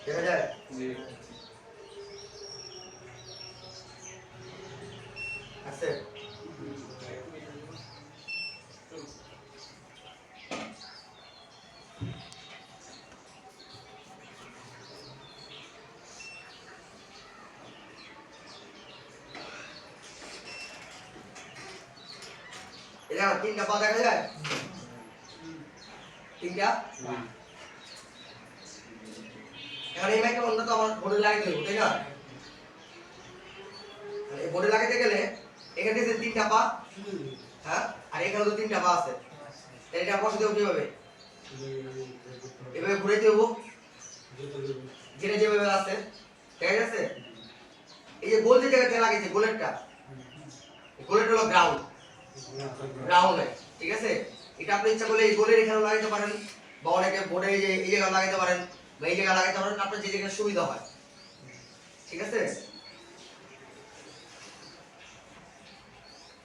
দেখা যায় জি আছে এটা তিনটা পা দেখা যায় তিনটা এখন এই মাইক্রোফোনটা তো আমার বোর্ডে লাগাইতে হবে তাই না এই বোর্ডে লাগাইতে গেলে এখানে যে তিনটা পা হ্যাঁ আর এখানে তো তিনটা পা আছে তাহলে এটা বসে দেবো কিভাবে এভাবে ঘুরে দেবো যেটা যেভাবে আছে ঠিক আছে এই যে গোল যে জায়গাটা লাগিয়েছে গোলেরটা গোলেরটা হলো গ্রাউন্ড গ্রাউন্ড ঠিক আছে এটা আপনি ইচ্ছা করলে এই গোলের এখানে লাগাইতে পারেন বা অনেকে বোর্ডে এই জায়গা লাগাইতে পারেন বা এই জায়গা লাগাইতে পারেন আপনার যে জায়গায় সুবিধা হয় ঠিক আছে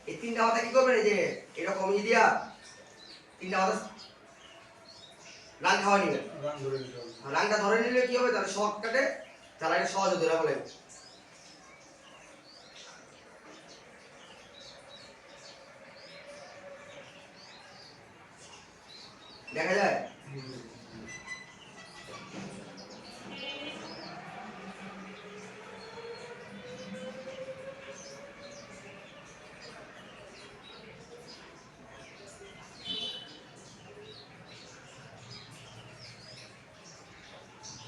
এই তিনটা মাথা কি করবেন এই যে এরকম দিয়া তিনটা মাথা রান খাওয়া নিবেন রানটা ধরে নিলে কি হবে তাহলে শর্টকাটে তাহলে এটা সহজে ধরে বলে দেখা যায়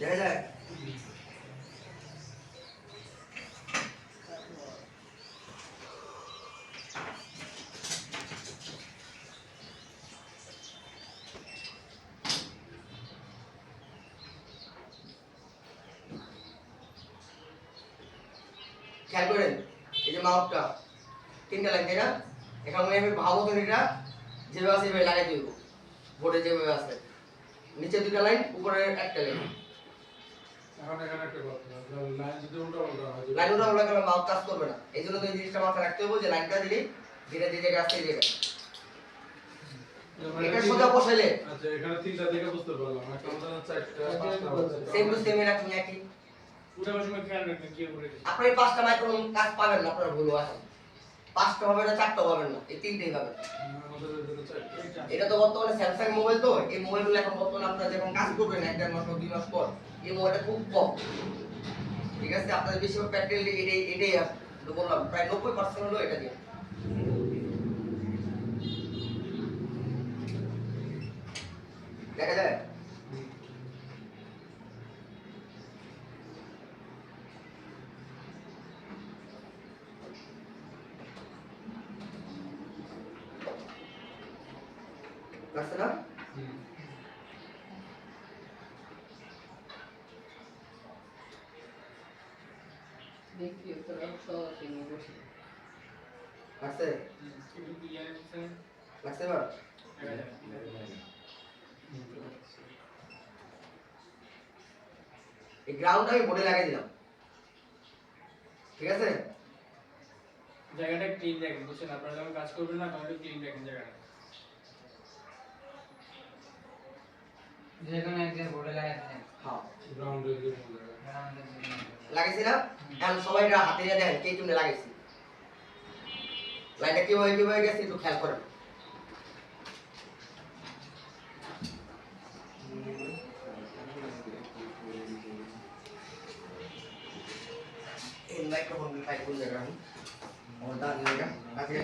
দেখা যায় খেয়াল করেন এই যে মাউসটা তিনটা লাইন তাই না এখন আমি ভাবো তো এটা যেভাবে আছে এভাবে লাগাই দিব বোর্ডে যেভাবে আছে নিচে দুটো লাইন উপরে একটা লাইন এখন এখানে একটা কথা লাইন যদি উল্টা উল্টা হয় লাইন উল্টা উল্টা করলে মাউস কাজ করবে না এই জন্য তো এই জিনিসটা মাথায় রাখতে হবে যে লাইনটা দিলে যেটা যে জায়গায় আছে এই জায়গায় এটা সোজা বসাইলে আচ্ছা এখানে তিনটা দিকে বুঝতে পারলাম একটা মনে চারটা পাঁচটা হচ্ছে সেম টু সেম এরকম একই উঠাবার সময় খেয়াল রাখবেন কি করে আপনি এই পাঁচটা মাইক্রোফোন কাজ পাবেন না আপনার ভুল আছে পাঁচটা হবে না চারটা পাবেন না এই তিনটেই পাবেন আমাদের এখানে চারটা এটা তো বর্তমানে স্যামসাং মোবাইল তো এই মোবাইলগুলো এখন বর্তমানে আপনারা যখন কাজ করবেন এক দেড় মাস বা 2 মাস পর এই মোবাইলটা খুব কম ঠিক আছে আপনাদের বেশিরভাগ প্যাটেল এটাই আছে তো বললাম প্রায় 90% হলো এটা দিয়ে দেখা যায় লাগছে না দেখি তোরা সব কিনে বসে লাগছে একটু কি জানেন লাগছে এবার এই গ্রাউন্ডটা আমি বোর্ডে লাগিয়ে দিলাম ঠিক আছে জায়গাটা ক্লিন রাখবেন বুঝছেন আপনারা যখন কাজ করবেন না তখন ক্লিন রাখবেন জায়গাটা যেখানে একজন বোর্ডে লাগাইছে হ্যাঁ গ্রাউন্ডে দিয়ে বলে লাগাইছি না এখন সবাই এটা হাতে নিয়ে দেখেন কে কেমনে লাগাইছি লাইনটা কিভাবে গেছে একটু খেয়াল করেন এই মাইক্রোফোন টাইপ কোন জায়গা আমি আমার দাঁড়িয়ে জায়গা আছে